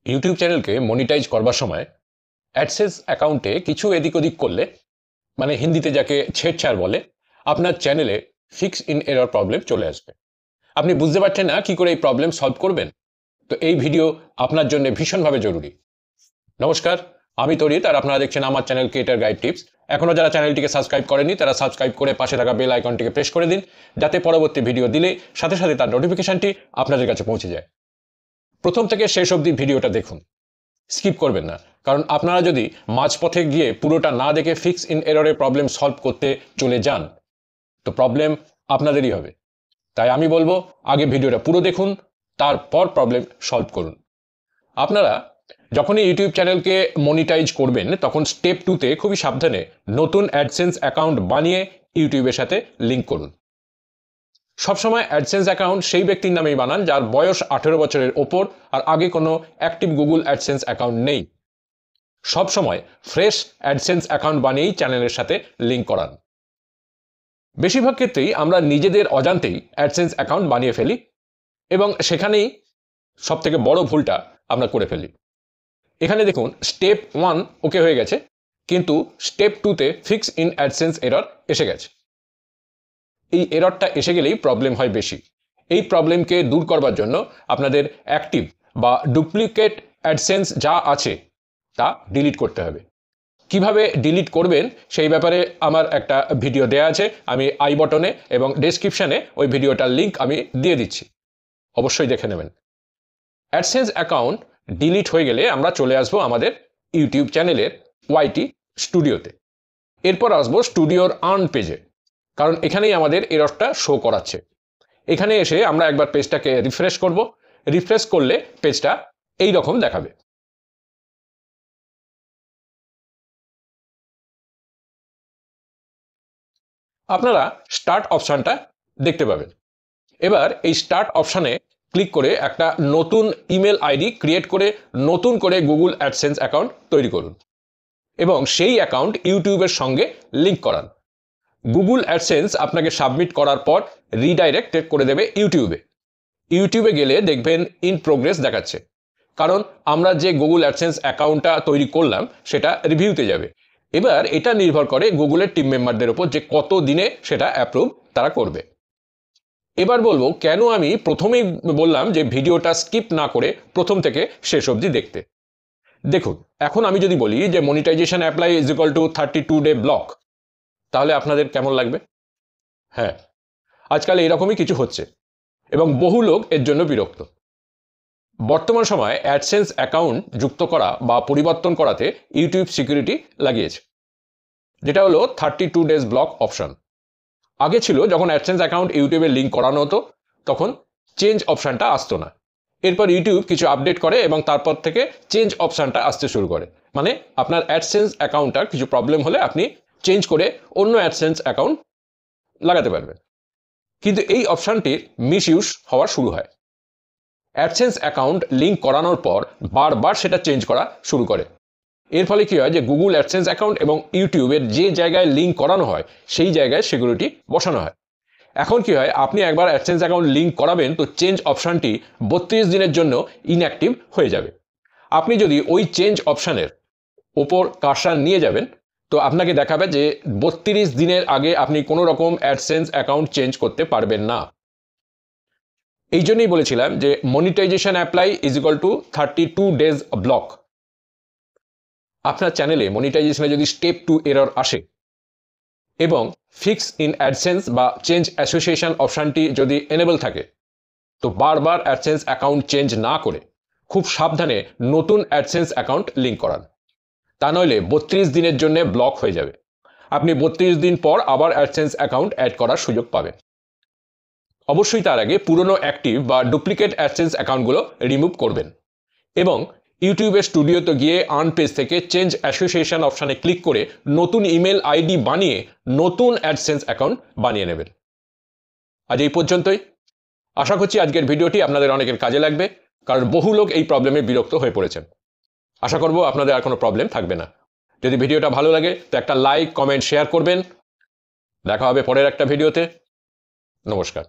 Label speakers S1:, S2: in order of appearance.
S1: YouTube চ্যানেলকে monetize করবার সময় অ্যাডসেন্স অ্যাকাউন্টে কিছু এদিক ওদিক করলে, মানে হিন্দিতে যাকে ছেড়ছাড় বলে, আপনার চ্যানেলে ফিক্স ইন এরর প্রবলেম চলে আসবে। আপনি বুঝতে পারছেন না কি করে এই প্রবলেম সলভ করবেন। তো এই ভিডিও আপনার জন্য ভীষণভাবে জরুরি। নমস্কার, আমি তরিত, আর আপনারা দেখছেন আমার চ্যানেল ক্রিয়েটর গাইড টিপস। এখনও যারা চ্যানেলটিকে সাবস্ক্রাইব করেনি তারা সাবস্ক্রাইব করে পাশে থাকা বেল আইকনটিকে প্রেস করে দিন, যাতে পরবর্তী ভিডিও দিলে সাথে সাথে তার নোটিফিকেশনটি আপনাদের কাছে পৌঁছে যায়। প্রথম থেকে শেষ অবধি ভিডিওটা দেখুন, স্কিপ করবেন না, কারণ আপনারা যদি মাঝপথে গিয়ে পুরোটা না দেখে ফিক্স ইন এররের প্রবলেম সলভ করতে চলে যান তো প্রবলেম আপনাদেরই হবে। তাই আমি বলবো আগে ভিডিওটা পুরো দেখুন, তারপর প্রবলেম সলভ করুন। আপনারা যখনই ইউটিউব চ্যানেলকে মনিটাইজ করবেন তখন স্টেপ 2তে খুবই সাবধানে নতুন অ্যাডসেন্স অ্যাকাউন্ট বানিয়ে ইউটিউবের সাথে লিঙ্ক করুন। সবসময় অ্যাডসেন্স অ্যাকাউন্ট সেই ব্যক্তির নামেই বানান যার বয়স 18 বছরের ওপর আর আগে কোনো অ্যাক্টিভ গুগল অ্যাডসেন্স অ্যাকাউন্ট নেই। সবসময় ফ্রেশ অ্যাডসেন্স অ্যাকাউন্ট বানিয়েই চ্যানেলের সাথে লিঙ্ক করান। বেশিরভাগ ক্ষেত্রেই আমরা নিজেদের অজান্তেই অ্যাডসেন্স অ্যাকাউন্ট বানিয়ে ফেলি এবং সেখানেই সবথেকে বড় ভুলটা আমরা করে ফেলি। এখানে দেখুন, স্টেপ 1 ওকে হয়ে গেছে, কিন্তু স্টেপ 2তে ফিক্স ইন অ্যাডসেন্স এরর এসে গেছে। এই এররটা এসে গেলেই প্রবলেম হয় বেশি। এই প্রবলেমকে দূর করবার জন্য আপনাদের অ্যাক্টিভ বা ডুপ্লিকেট অ্যাডসেন্স যা আছে তা ডিলিট করতে হবে। কিভাবে ডিলিট করবেন সেই ব্যাপারে আমার একটা ভিডিও দেয়া আছে, আমি আই বটনে এবং ডেসক্রিপশানে ওই ভিডিওটার লিঙ্ক আমি দিয়ে দিচ্ছি, অবশ্যই দেখে নেবেন। অ্যাডসেন্স অ্যাকাউন্ট ডিলিট হয়ে গেলে আমরা চলে আসবো আমাদের ইউটিউব চ্যানেলের ওয়াইটি স্টুডিওতে। এরপর আসবো স্টুডিওর আর্ন পেজে, কারণ এখানেই আমাদের এররটা শো করাচ্ছে। এখানে এসে আমরা একবার পেজটাকে রিফ্রেশ করব। রিফ্রেশ করলে পেজটা এই রকম দেখাবে। আপনারা স্টার্ট অপশানটা দেখতে পাবেন। এবার এই স্টার্ট অপশানে ক্লিক করে একটা নতুন ইমেল আইডি ক্রিয়েট করে নতুন করে গুগল অ্যাডসেন্স অ্যাকাউন্ট তৈরি করুন এবং সেই অ্যাকাউন্ট ইউটিউবের সঙ্গে লিঙ্ক করান। গুগল অ্যাডসেন্স আপনাকে সাবমিট করার পর রিডাইরেক্ট করে দেবে ইউটিউবে। ইউটিউবে গেলে দেখবেন ইন প্রোগ্রেস দেখাচ্ছে, কারণ আমরা যে গুগল অ্যাডসেন্স অ্যাকাউন্টটা তৈরি করলাম সেটা রিভিউতে যাবে। এবার এটা নির্ভর করে গুগলের টিম মেম্বারদের উপর যে কত দিনে সেটা অ্যাপ্রুভ তারা করবে। এবার বলবো কেন আমি প্রথমেই বললাম যে ভিডিওটা স্কিপ না করে প্রথম থেকে শেষ অবধি দেখতে। দেখুন, এখন আমি যদি বলি যে monetization apply is equal to 32 day block, তাহলে আপনাদের কেমন লাগবে? হ্যাঁ, আজকাল এরকমই কিছু হচ্ছে এবং বহু লোক এর জন্য বিরক্ত। বর্তমান সময়ে অ্যাডসেন্স অ্যাকাউন্ট যুক্ত করা বা পরিবর্তন করাতে ইউটিউব সিকিউরিটি লাগিয়েছে, যেটা হলো 32 ডেজ ব্লক অপশন। আগে ছিল যখন অ্যাডসেন্স অ্যাকাউন্ট ইউটিউবে লিঙ্ক করানো হতো তখন চেঞ্জ অপশানটা আসতো না। এরপর ইউটিউব কিছু আপডেট করে এবং তারপর থেকে চেঞ্জ অপশানটা আসতে শুরু করে। মানে আপনার অ্যাডসেন্স অ্যাকাউন্টটার কিছু প্রবলেম হলে আপনি চেঞ্জ করে অন্য অ্যাডসেন্স অ্যাকাউন্ট লাগাতে পারবেন। কিন্তু এই অপশানটির মিসইউজ হওয়া শুরু হয়। অ্যাডসেন্স অ্যাকাউন্ট লিঙ্ক করানোর পর বারবার সেটা চেঞ্জ করা শুরু করে। এর ফলে কী হয় যে গুগল অ্যাডসেন্স অ্যাকাউন্ট এবং ইউটিউবের যে জায়গায় লিঙ্ক করানো হয় সেই জায়গায় সিকিউরিটি বসানো হয়। এখন কি হয়, আপনি একবার অ্যাডসেন্স অ্যাকাউন্ট লিঙ্ক করাবেন তো চেঞ্জ অপশানটি 32 দিনের জন্য ইনঅ্যাক্টিভ হয়ে যাবে। আপনি যদি ওই চেঞ্জ অপশানের ওপর কার্সার নিয়ে যাবেন তো আপনাকে দেখাবে যে 32 দিনের আগে আপনি কোনো রকম অ্যাডসেন্স অ্যাকাউন্ট চেঞ্জ করতে পারবেন না। এই জন্যই বলেছিলাম যে monetization apply is equal to 32 days block. আপনার চ্যানেলে মনিটাইজেশনে যদি স্টেপ 2 এরর আসে এবং ফিক্স ইন অ্যাডসেন্স বা চেঞ্জ অ্যাসোসিয়েশন অপশানটি যদি এনেবল থাকে তো বারবার অ্যাডসেন্স অ্যাকাউন্ট চেঞ্জ না করে খুব সাবধানে নতুন অ্যাডসেন্স অ্যাকাউন্ট লিঙ্ক করান। তা নইলে 32 দিনের জন্য ব্লক হয়ে যাবে। আপনি 32 দিন পর আবার অ্যাডসেন্স অ্যাকাউন্ট অ্যাড করার সুযোগ পাবেন। অবশ্যই তার আগে পুরনো অ্যাক্টিভ বা ডুপ্লিকেট অ্যাডসেন্স অ্যাকাউন্টগুলো রিমুভ করবেন এবং ইউটিউবের স্টুডিওতে গিয়ে আর্ন পেজ থেকে চেঞ্জ অ্যাসোসিয়েশন অপশানে ক্লিক করে নতুন ইমেল আইডি বানিয়ে নতুন অ্যাডসেন্স অ্যাকাউন্ট বানিয়ে নেবেন। আজ এই পর্যন্তই। আশা করছি আজকের ভিডিওটি আপনাদের অনেকের কাজে লাগবে, কারণ বহু লোক এই প্রবলেমে বিরক্ত হয়ে পড়েছেন। আশা করব আপনাদের আর কোনো প্রবলেম থাকবে না। যদি ভিডিওটা ভালো লাগে তো একটা লাইক, কমেন্ট, শেয়ার করবেন। দেখা হবে পরের একটা ভিডিওতে। নমস্কার।